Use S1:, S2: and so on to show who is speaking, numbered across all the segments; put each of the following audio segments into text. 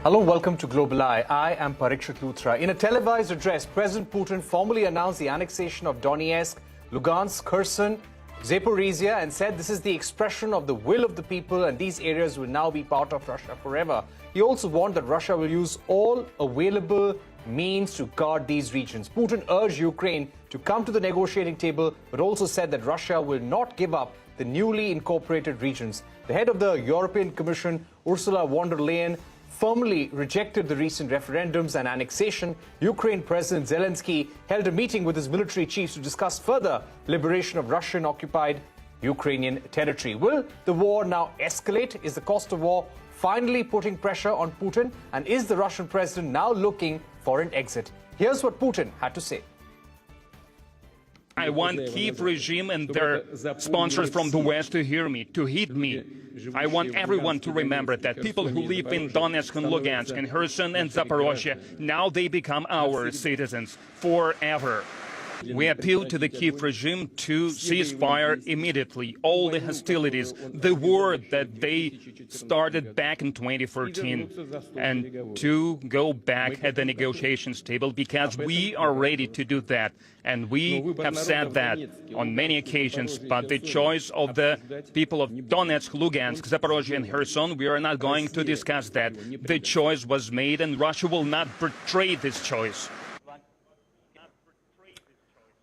S1: Hello, welcome to Global Eye. I am Parikshit Luthra. In a televised address, President Putin formally announced the annexation of Donetsk, Lugansk, Kherson, Zaporizhia and said this is the expression of the will of the people and these areas will now be part of Russia forever. He also warned that Russia will use all available means to guard these regions. Putin urged Ukraine to come to the negotiating table, but also said that Russia will not give up the newly incorporated regions. The head of the European Commission, Ursula von der Leyen, firmly rejected the recent referendums and annexation. Ukraine President Zelensky held a meeting with his military chiefs to discuss further liberation of Russian-occupied Ukrainian territory. Will the war now escalate? Is the cost of war finally putting pressure on Putin? And is the Russian president now looking for an exit? Here's what Putin had to say.
S2: I want Kyiv regime and their sponsors from the West to hear me, to heed me. I want everyone to remember that people who live in Donetsk and Lugansk and Kherson and Zaporozhye, now they become our citizens forever. We appeal to the Kyiv regime to cease fire immediately, all the hostilities, the war that they started back in 2014, and to go back at the negotiations table, because we are ready to do that. And we have said that on many occasions, but the choice of the people of Donetsk, Lugansk, Zaporozhye and Kherson, we are not going to discuss that. The choice was made and Russia will not betray this choice.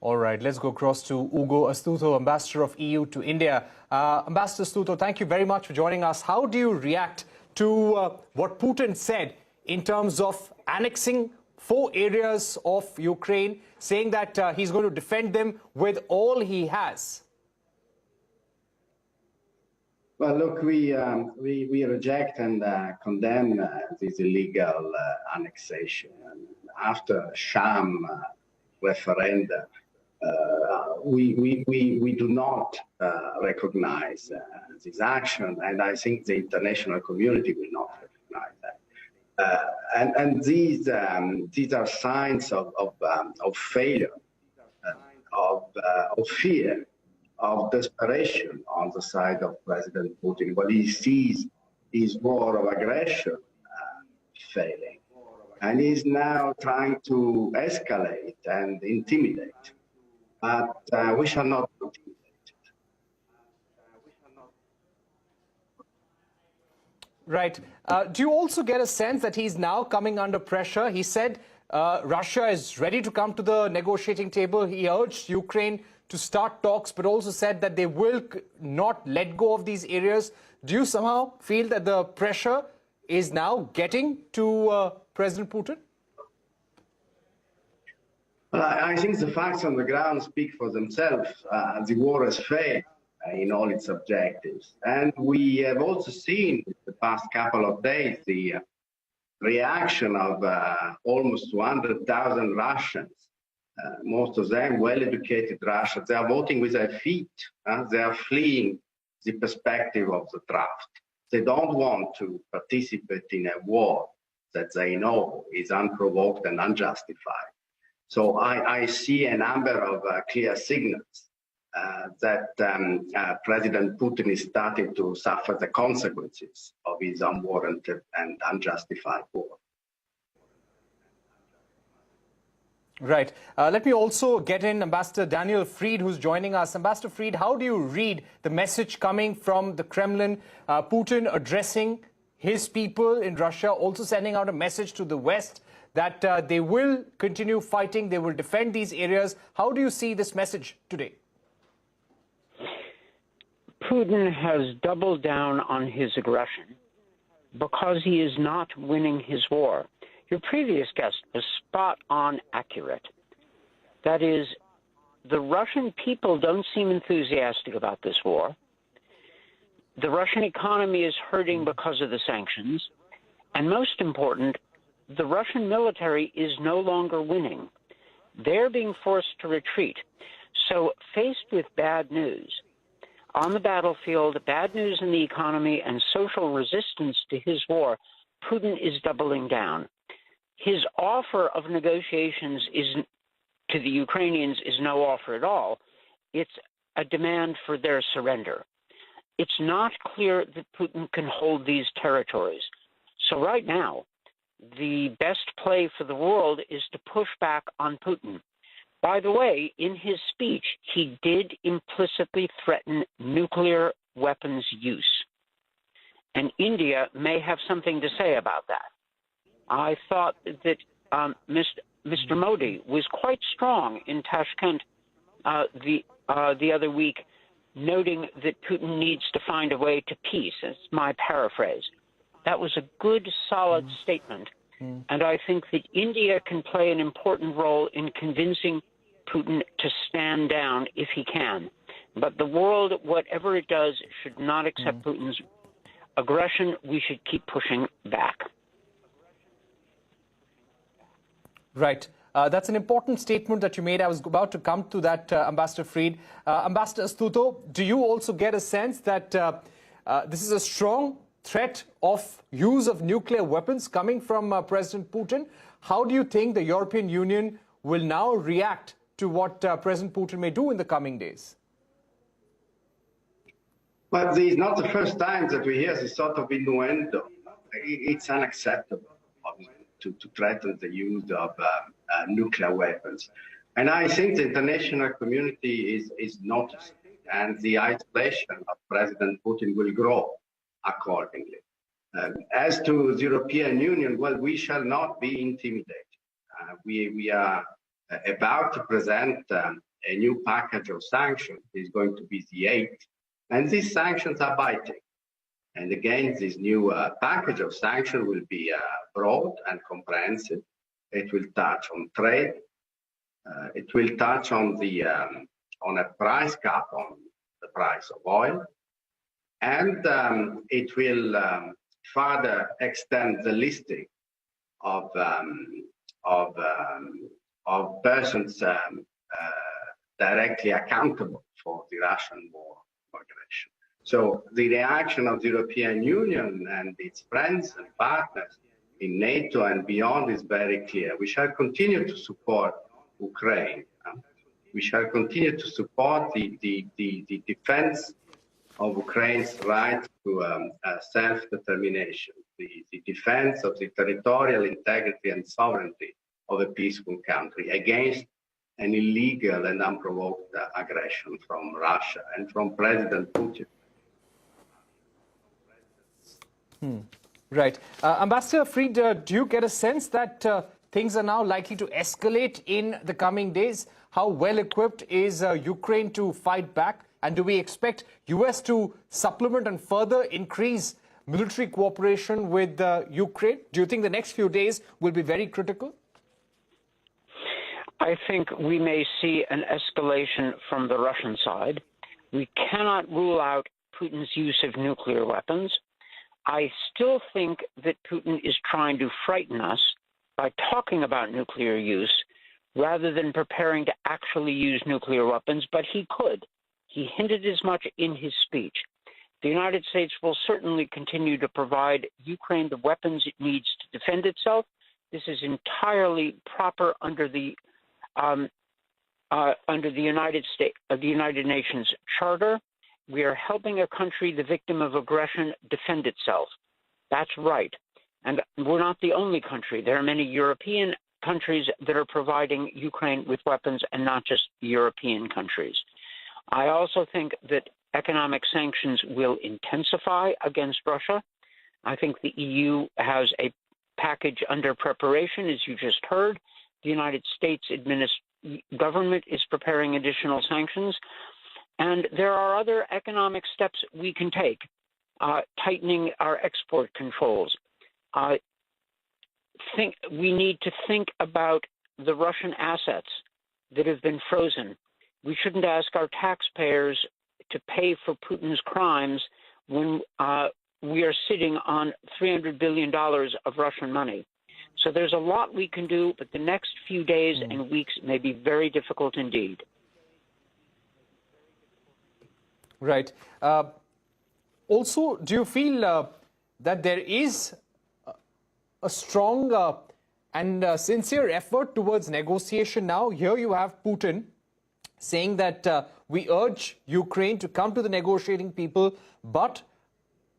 S1: All right, let's go across to Ugo Astuto, Ambassador of EU to India. Ambassador Astuto, thank you very much for joining us. How do you react to what Putin said in terms of annexing 4 areas of Ukraine, saying that he's going to defend them with all he has?
S3: Well, look, we reject and condemn this illegal annexation. After sham referenda, we do not recognize this action, and I think the international community will not recognize that. And these are signs of failure, of fear, of desperation on the side of President Putin. What he sees is war of aggression failing, and he's now trying to escalate and intimidate. But we shall not be intimidated.
S1: Right. Do you also get a sense that he's now coming under pressure? He said Russia is ready to come to the negotiating table. He urged Ukraine to start talks, but also said that they will not let go of these areas. Do you somehow feel that the pressure is now getting to President Putin?
S3: Well, I think the facts on the ground speak for themselves. The war has failed in all its objectives. And we have also seen in the past couple of days the reaction of almost 200,000 Russians, most of them well-educated Russians. They are voting with their feet. They are fleeing the perspective of the draft. They don't want to participate in a war that they know is unprovoked and unjustified. So I see a number of clear signals that President Putin is starting to suffer the consequences of his unwarranted and unjustified war.
S1: Right. Let me also get in Ambassador Daniel Fried, who's joining us. Ambassador Fried, how do you read the message coming from the Kremlin, Putin addressing his people in Russia, also sending out a message to the West that they will continue fighting, they will defend these areas? How do you see this message today?
S4: Putin has doubled down on his aggression because he is not winning his war. Your previous guest was spot on accurate. That is, the Russian people don't seem enthusiastic about this war. The Russian economy is hurting because of the sanctions. And most important, the Russian military is no longer winning. They're being forced to retreat. So faced with bad news on the battlefield, bad news in the economy, and social resistance to his war, Putin is doubling down. His offer of negotiations to the Ukrainians is no offer at all. It's a demand for their surrender. It's not clear that Putin can hold these territories. So right now, the best play for the world is to push back on Putin. By the way, in his speech, he did implicitly threaten nuclear weapons use. And India may have something to say about that. I thought that Mr. Modi was quite strong in Tashkent the other week, noting that Putin needs to find a way to peace. That's my paraphrase. That was a good, solid statement. And I think that India can play an important role in convincing Putin to stand down if he can. But the world, whatever it does, should not accept Putin's aggression. We should keep pushing back.
S1: Right. That's an important statement that you made. I was about to come to that, Ambassador Fried. Ambassador Astuto, do you also get a sense that this is a strong threat of use of nuclear weapons coming from President Putin? How do you think the European Union will now react to what President Putin may do in the coming days?
S3: But it's not the first time that we hear this sort of innuendo. It's unacceptable to threaten the use of nuclear weapons. And I think the international community is noticing, and the isolation of President Putin will grow accordingly. As to the European Union, well, we shall not be intimidated. We are about to present a new package of sanctions. It's going to be the 8th, and these sanctions are binding. And again, this new package of sanctions will be broad and comprehensive. It will touch on trade. It will touch on on a price cap on the price of oil, and it will further extend the listing of persons directly accountable for the Russian war of aggression. So the reaction of the European Union and its friends and partners in NATO and beyond is very clear. We shall continue to support Ukraine. We shall continue to support the defense of Ukraine's right to self-determination, the defense of the territorial integrity and sovereignty of a peaceful country against an illegal and unprovoked aggression from Russia and from President Putin.
S1: Right. Ambassador Fried, do you get a sense that things are now likely to escalate in the coming days? How well equipped is Ukraine to fight back? And do we expect US to supplement and further increase military cooperation with Ukraine? Do you think the next few days will be very critical?
S4: I think we may see an escalation from the Russian side. We cannot rule out Putin's use of nuclear weapons. I still think that Putin is trying to frighten us by talking about nuclear use rather than preparing to actually use nuclear weapons, but he could. He hinted as much in his speech. The United States will certainly continue to provide Ukraine the weapons it needs to defend itself. This is entirely proper under the United Nations Charter. We are helping a country, the victim of aggression, defend itself. That's right. And we're not the only country. There are many European countries that are providing Ukraine with weapons, and not just European countries. I also think that economic sanctions will intensify against Russia. I think the EU has a package under preparation, as you just heard. The United States government is preparing additional sanctions. And there are other economic steps we can take, tightening our export controls. We need to think about the Russian assets that have been frozen. We shouldn't ask our taxpayers to pay for Putin's crimes when we are sitting on $300 billion of Russian money. So there's a lot we can do, but the next few days and weeks may be very difficult indeed.
S1: Right. Also, do you feel that there is a strong and sincere effort towards negotiation now? Here you have Putin saying that we urge Ukraine to come to the negotiating table, but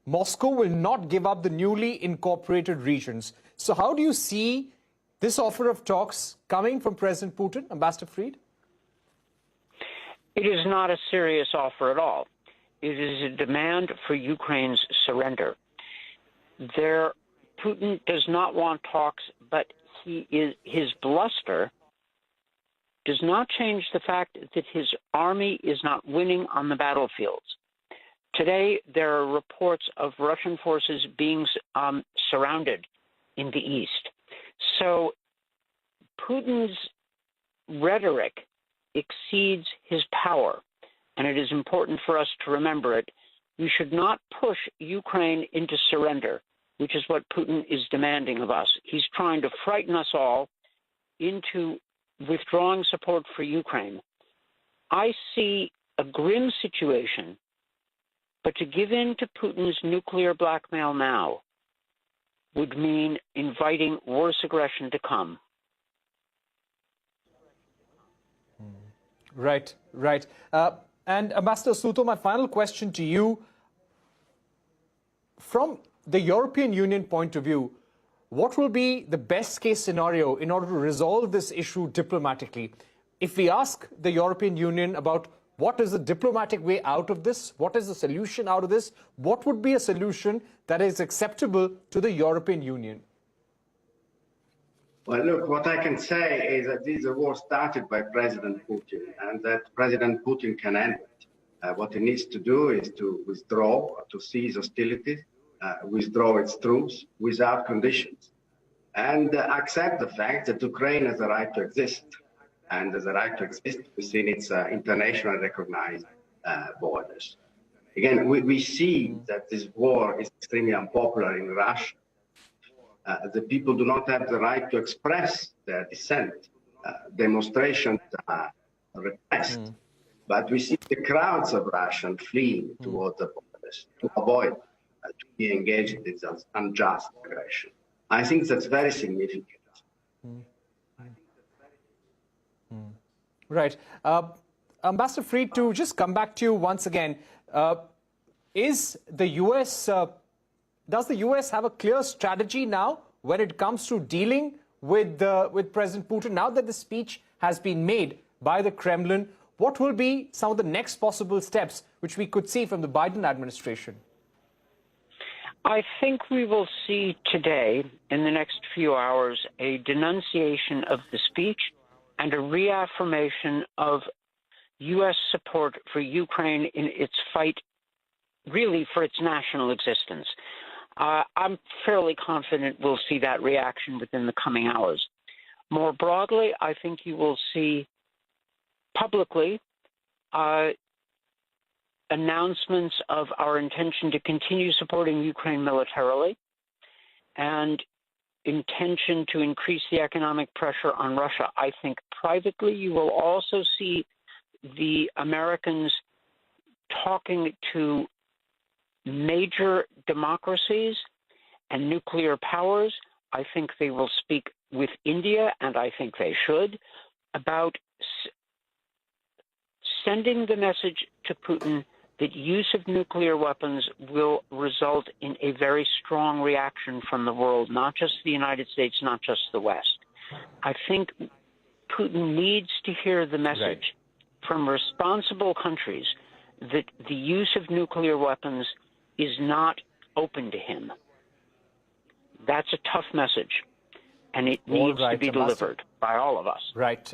S1: Moscow will not give up the newly incorporated regions. So how do you see this offer of talks coming from President Putin, Ambassador Fried?
S4: It is not a serious offer at all. It is a demand for Ukraine's surrender. Putin does not want talks, but his bluster does not change the fact that his army is not winning on the battlefields. Today, there are reports of Russian forces being surrounded in the east. So Putin's rhetoric exceeds his power, and it is important for us to remember it. We should not push Ukraine into surrender, which is what Putin is demanding of us. He's trying to frighten us all into withdrawing support for Ukraine. I see a grim situation, but to give in to Putin's nuclear blackmail now would mean inviting worse aggression to come.
S1: Right, right. And Ambassador Astuto, my final question to you. From the European Union point of view, what will be the best case scenario in order to resolve this issue diplomatically? If we ask the European Union about what is the diplomatic way out of this, what is the solution out of this, what would be a solution that is acceptable to the European Union?
S3: Well, look, what I can say is that this is a war started by President Putin, and that President Putin can end it. What he needs to do is to withdraw, to cease hostilities, withdraw its troops without conditions, and accept the fact that Ukraine has a right to exist, and has a right to exist within its internationally recognized borders. Again, we see that this war is extremely unpopular in Russia. The people do not have the right to express their dissent. Demonstrations are repressed. But we see the crowds of Russians fleeing towards the borders to avoid to be engaged in this unjust aggression. I think that's very significant.
S1: Right. Ambassador Fried, to just come back to you once again, is the U.S., does the U.S. have a clear strategy now when it comes to dealing with President Putin? Now that the speech has been made by the Kremlin, what will be some of the next possible steps which we could see from the Biden administration?
S4: I think we will see today, in the next few hours, a denunciation of the speech and a reaffirmation of U.S. support for Ukraine in its fight, really, for its national existence. I'm fairly confident we'll see that reaction within the coming hours. More broadly, I think you will see publicly announcements of our intention to continue supporting Ukraine militarily and intention to increase the economic pressure on Russia. I think privately you will also see the Americans talking to major democracies and nuclear powers. I think they will speak with India, and I think they should, about sending the message to Putin that use of nuclear weapons will result in a very strong reaction from the world, not just the United States, not just the West. I think Putin needs to hear the message from responsible countries that the use of nuclear weapons is not open to him. That's a tough message, and it needs to be delivered by all of us.
S1: Right.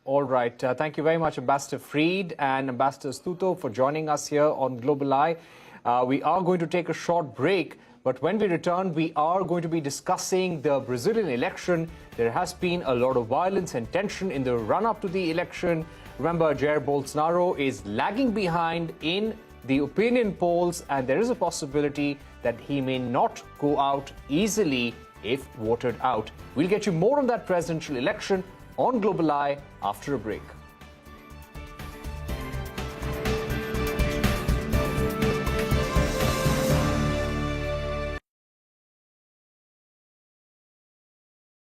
S1: All right. Thank you very much, Ambassador Fried and Ambassador Astuto, for joining us here on Global Eye. We are going to take a short break, but when we return, we are going to be discussing the Brazilian election. There has been a lot of violence and tension in the run-up to the election. Remember, Jair Bolsonaro is lagging behind in the opinion polls, and there is a possibility that he may not go out easily if voted out. We'll get you more on that presidential election on Global Eye after a break.